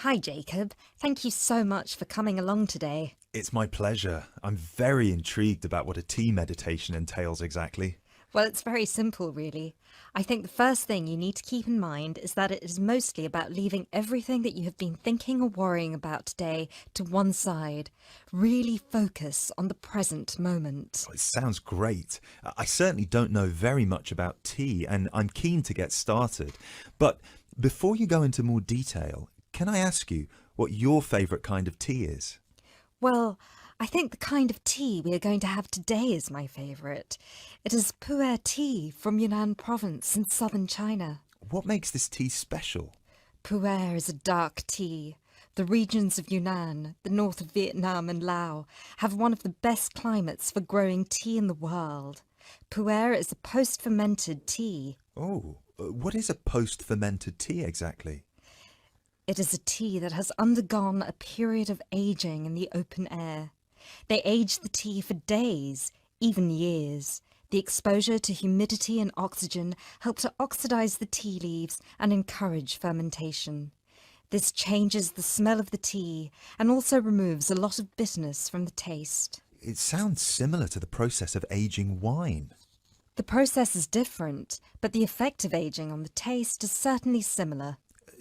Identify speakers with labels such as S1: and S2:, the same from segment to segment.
S1: Hi, Jacob. Thank you so much for coming along today.
S2: It's my pleasure. I'm very intrigued about what a tea meditation entails exactly.
S1: Well, it's very simple, really. I think the first thing you need to keep in mind is that it is mostly about leaving everything that you have been thinking or worrying about today to one side. Really focus on the present moment.
S2: It sounds great. I certainly don't know very much about tea and I'm keen to get started. But before you go into more detail, can I ask you what your favourite kind of tea is?
S1: Well, I think the kind of tea we are going to have today is my favourite. It is pu'er tea from Yunnan province in southern China.
S2: What makes this tea special?
S1: Pu'er is a dark tea. The regions of Yunnan, the north of Vietnam and Laos, have one of the best climates for growing tea in the world. Pu'er is a post-fermented tea.
S2: Oh, what is a post-fermented tea exactly?
S1: It is a tea that has undergone a period of aging in the open air. They age the tea for days, even years. The exposure to humidity and oxygen help to oxidize the tea leaves and encourage fermentation. This changes the smell of the tea and also removes a lot of bitterness from the taste.
S2: It sounds similar to the process of aging wine.
S1: The process is different, but the effect of aging on the taste is certainly similar.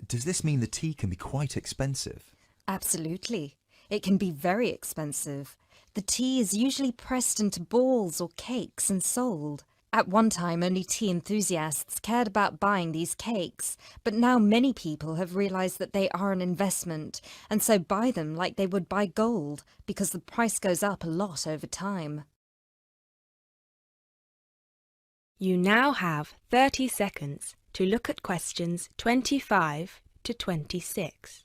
S2: Does this mean the tea can be quite expensive?
S1: Absolutely. It can be very expensive. The tea is usually pressed into balls or cakes and sold. At one time, only tea enthusiasts cared about buying these cakes, but now many people have realized that they are an investment, and so buy them like they would buy gold, because the price goes up a lot over time.
S3: You now have 30 seconds to look at questions 25 to 26.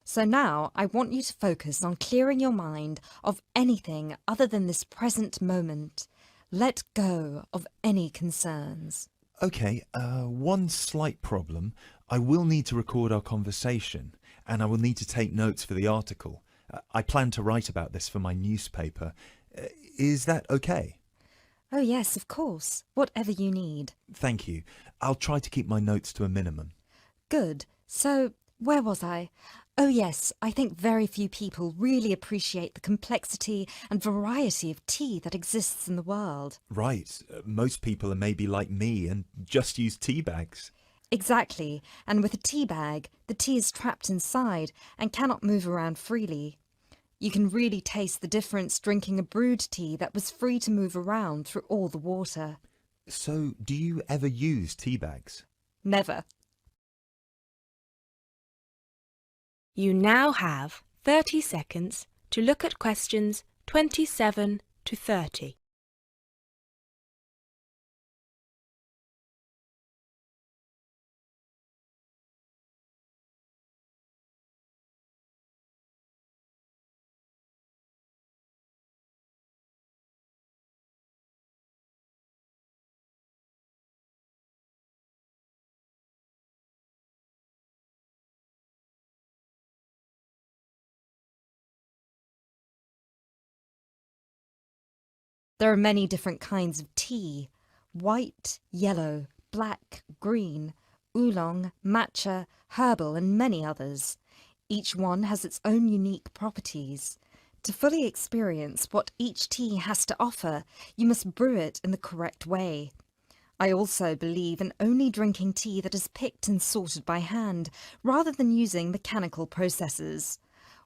S1: So now I want you to focus on clearing your mind of anything other than this present moment. Let go of any concerns.
S2: Okay, one slight problem. I will need to record our conversation and I will need to take notes for the article. I plan to write about this for my newspaper. Is that okay?
S1: Oh yes, of course. Whatever you need.
S2: Thank you. I'll try to keep my notes to a minimum.
S1: Good. So, where was I? Oh yes, I think very few people really appreciate the complexity and variety of tea that exists in the world.
S2: Right, most people are maybe like me and just use tea bags.
S1: Exactly, and with a tea bag, the tea is trapped inside and cannot move around freely. You can really taste the difference drinking a brewed tea that was free to move around through all the water.
S2: So, do you ever use tea bags?
S1: Never.
S3: You now have 30 seconds to look at questions 27 to 30.
S1: There are many different kinds of tea: white, yellow, black, green, oolong, matcha, herbal and many others. Each one has its own unique properties. To fully experience what each tea has to offer, you must brew it in the correct way. I also believe in only drinking tea that is picked and sorted by hand, rather than using mechanical processes.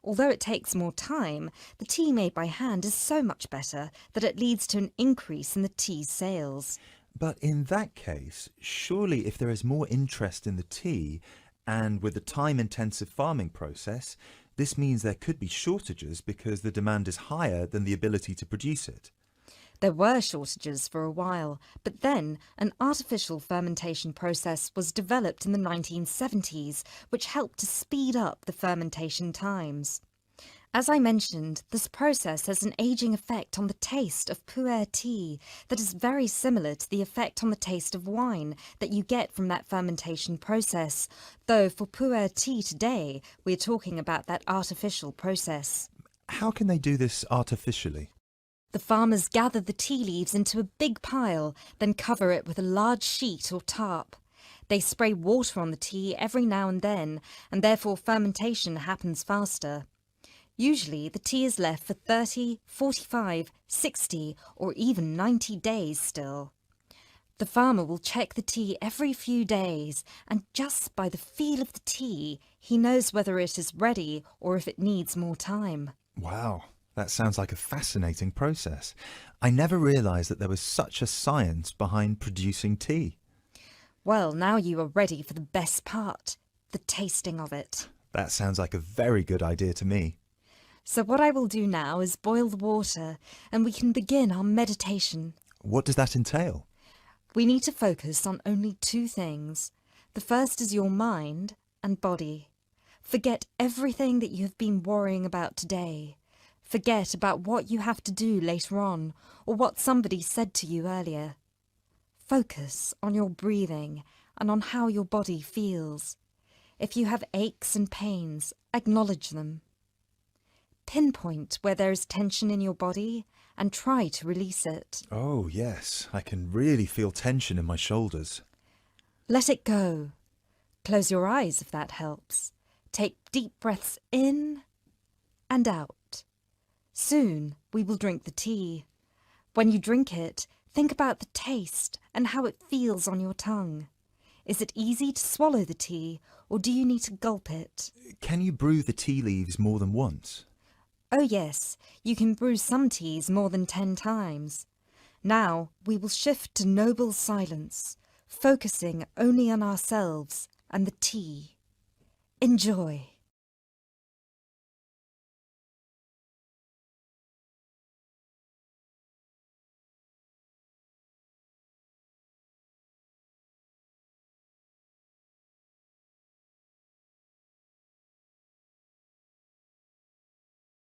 S1: Although it takes more time, the tea made by hand is so much better that it leads to an increase in the tea sales.
S2: But in that case, surely if there is more interest in the tea, and with the time-intensive farming process, this means there could be shortages because the demand is higher than the ability to produce it.
S1: There were shortages for a while, but then an artificial fermentation process was developed in the 1970s, which helped to speed up the fermentation times. As I mentioned, this process has an aging effect on the taste of pu'er tea that is very similar to the effect on the taste of wine that you get from that fermentation process, though for pu'er tea today, we're talking about that artificial process.
S2: How can they do this artificially?
S1: The farmers gather the tea leaves into a big pile, then cover it with a large sheet or tarp. They spray water on the tea every now and then, and therefore fermentation happens faster. Usually, the tea is left for 30, 45, 60, or even 90 days still. The farmer will check the tea every few days, and just by the feel of the tea, he knows whether it is ready or if it needs more time.
S2: Wow, that sounds like a fascinating process. I never realised that there was such a science behind producing tea.
S1: Well, now you are ready for the best part, the tasting of it.
S2: That sounds like a very good idea to me.
S1: So what I will do now is boil the water, and we can begin our meditation.
S2: What does that entail?
S1: We need to focus on only two things. The first is your mind and body. Forget everything that you have been worrying about today. Forget about what you have to do later on, or what somebody said to you earlier. Focus on your breathing and on how your body feels. If you have aches and pains, acknowledge them. Pinpoint where there is tension in your body and try to release it.
S2: Oh, yes, I can really feel tension in my shoulders.
S1: Let it go. Close your eyes if that helps. Take deep breaths in and out. Soon we will drink the tea. When you drink it, think about the taste and how it feels on your tongue. Is it easy to swallow the tea, or do you need to gulp it?
S2: Can you brew the tea leaves more than once?
S1: Oh yes, you can brew some teas more than 10 times. Now we will shift to noble silence, focusing only on ourselves and the tea. Enjoy.